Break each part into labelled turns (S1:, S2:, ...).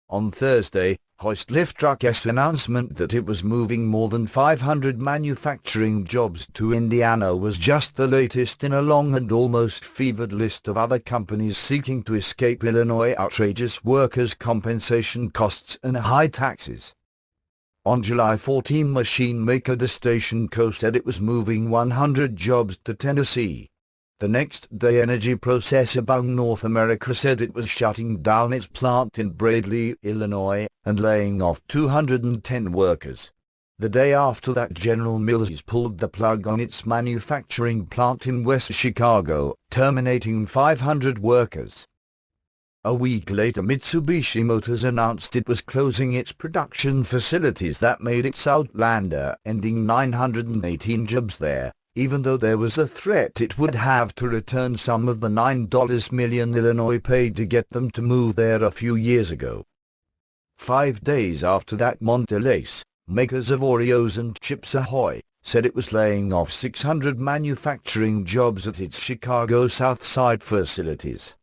S1: On Thursday, Hoist Liftruck's announcement that it was moving more than 500 manufacturing jobs to Indiana was just the latest in a long and almost fevered list of other companies seeking to escape Illinois' outrageous workers' compensation costs and high taxes. On July 14, machine maker DE-STA-CO said it was moving 100 jobs to Tennessee. The next day, energy processor Bunge North America said it was shutting down its plant in Bradley, Illinois, and laying off 210 workers. The day after that, General Mills pulled the plug on its manufacturing plant in West Chicago, terminating 500 workers. A week later, Mitsubishi Motors announced it was closing its production facilities that made its Outlander, ending 918 jobs there, even though there was a threat it would have to return some of the $9 million Illinois paid to get them to move there a few years ago. 5 days after that, Mondelez, makers of Oreos and Chips Ahoy, said it was laying off 600 manufacturing jobs at its Chicago South Side facilities.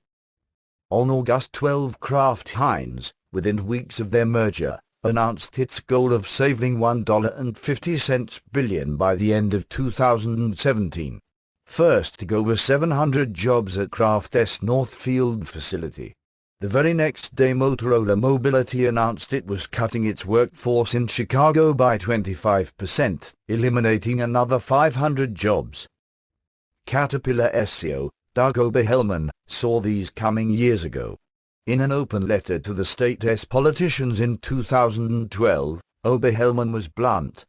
S1: On August 12, Kraft Heinz, within weeks of their merger, announced its goal of saving $1.50 billion by the end of 2017. First to go were 700 jobs at Kraft's Northfield facility. The very next day, Motorola Mobility announced it was cutting its workforce in Chicago by 25%, eliminating another 500 jobs. Caterpillar's CEO, Doug Oberhelman, saw these coming years ago. In an open letter to the state's politicians in 2012, Oberhelman was blunt.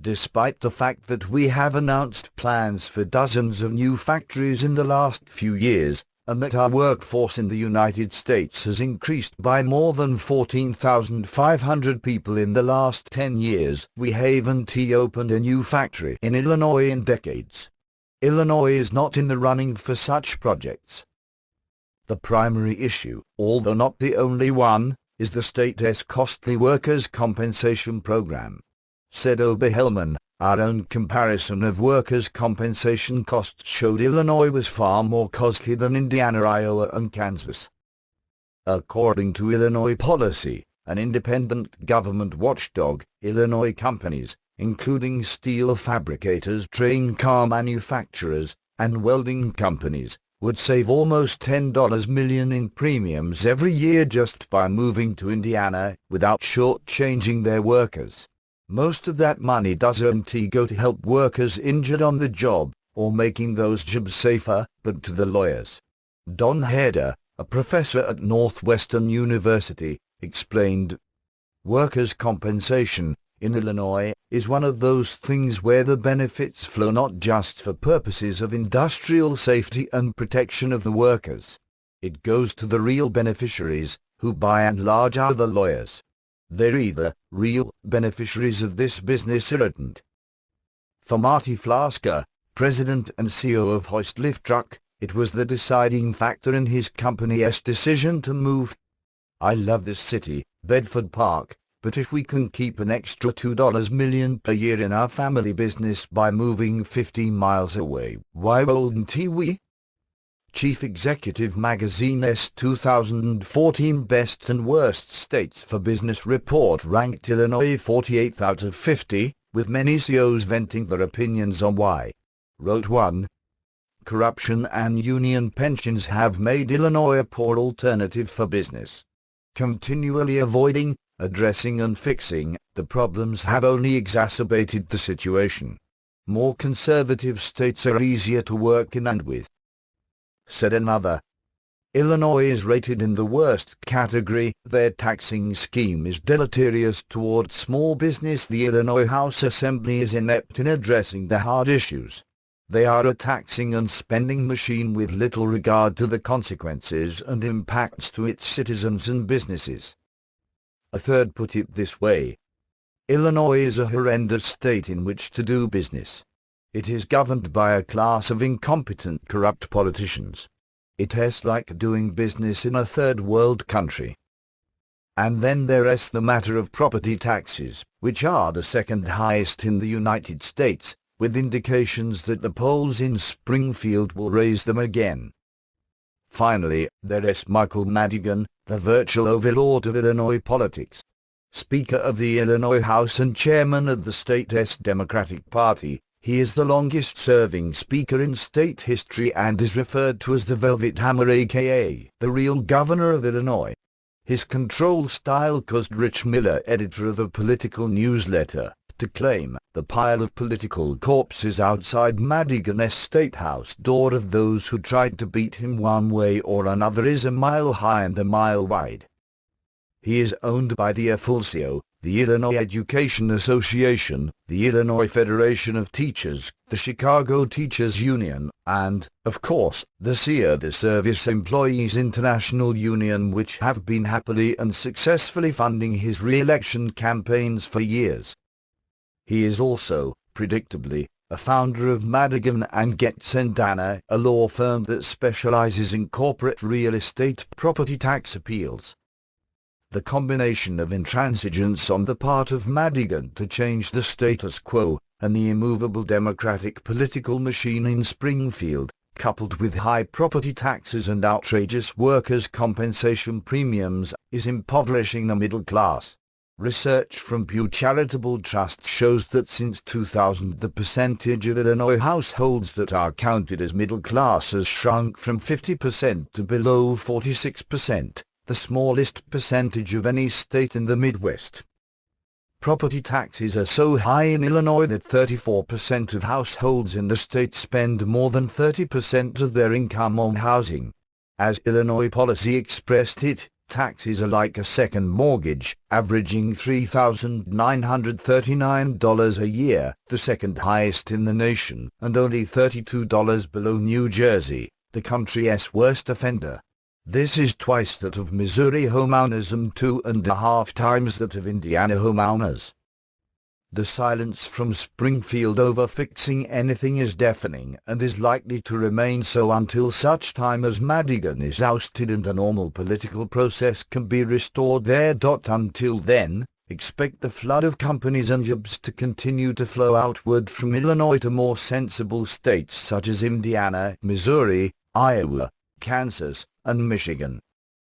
S1: Despite the fact that we have announced plans for dozens of new factories in the last few years, and that our workforce in the United States has increased by more than 14,500 people in the last 10 years, we haven't opened a new factory in Illinois in decades. Illinois is not in the running for such projects. The primary issue, although not the only one, is the state's costly workers' compensation program. Said Oberhelman, our own comparison of workers' compensation costs showed Illinois was far more costly than Indiana, Iowa, and Kansas. According to Illinois Policy, an independent government watchdog, Illinois companies, including steel fabricators, train car manufacturers, and welding companies, would save almost $10 million in premiums every year just by moving to Indiana without shortchanging their workers. Most of that money doesn't go to help workers injured on the job, or making those jobs safer, but to the lawyers. Don Heder, a professor at Northwestern University, explained, "Workers' compensation in Illinois is one of those things where the benefits flow not just for purposes of industrial safety and protection of the workers. It goes to the real beneficiaries, who by and large are the lawyers. They're either real beneficiaries of this business or aren't." For Marty Flasker, president and CEO of Hoist Liftruck, it was the deciding factor in his company's decision to move. "I love this city, Bedford Park, but if we can keep an extra $2 million per year in our family business by moving 15 miles away, why wouldn't we?" Chief Executive Magazine's 2014 Best and Worst States for Business report ranked Illinois 48th out of 50, with many CEOs venting their opinions on why. Wrote one, "Corruption and union pensions have made Illinois a poor alternative for business. Continually avoiding, addressing and fixing the problems have only exacerbated the situation. More conservative states are easier to work in and with." Said another, "Illinois is rated in the worst category. Their taxing scheme is deleterious towards small business. The Illinois House Assembly is inept in addressing the hard issues. They are a taxing and spending machine with little regard to the consequences and impacts to its citizens and businesses." A third put it this way, "Illinois is a horrendous state in which to do business. It is governed by a class of incompetent, corrupt politicians. It is like doing business in a third world country." And then there's the matter of property taxes, which are the second highest in the United States, with indications that the polls in Springfield will raise them again. Finally, there is Michael Madigan, the virtual overlord of Illinois politics. Speaker of the Illinois House and chairman of the state's Democratic Party, he is the longest-serving speaker in state history and is referred to as the Velvet Hammer, aka the real governor of Illinois. His control style caused Rich Miller, editor of a political newsletter, to claim the pile of political corpses outside Madigan's state house door of those who tried to beat him one way or another is a mile high and a mile wide. He is owned by the AFL-CIO, the Illinois Education Association, the Illinois Federation of Teachers, the Chicago Teachers Union, and, of course, the SEIA, the Service Employees International Union, which have been happily and successfully funding his re-election campaigns for years. He is also, predictably, a founder of Madigan and Getz & Dana, a law firm that specializes in corporate real estate property tax appeals. The combination of intransigence on the part of Madigan to change the status quo, and the immovable Democratic political machine in Springfield, coupled with high property taxes and outrageous workers' compensation premiums, is impoverishing the middle class. Research from Pew Charitable Trust shows that since 2000 the percentage of Illinois households that are counted as middle class has shrunk from 50% to below 46%. The smallest percentage of any state in the Midwest. Property taxes are so high in Illinois that 34% of households in the state spend more than 30% of their income on housing. As Illinois policy expressed it, taxes are like a second mortgage, averaging $3,939 a year, the second highest in the nation, and only $32 below New Jersey, the country's worst offender. This is twice that of Missouri homeowners and 2.5 times that of Indiana homeowners. The silence from Springfield over fixing anything is deafening and is likely to remain so until such time as Madigan is ousted and a normal political process can be restored there. Until then, expect the flood of companies and jobs to continue to flow outward from Illinois to more sensible states such as Indiana, Missouri, Iowa, Kansas, and Michigan.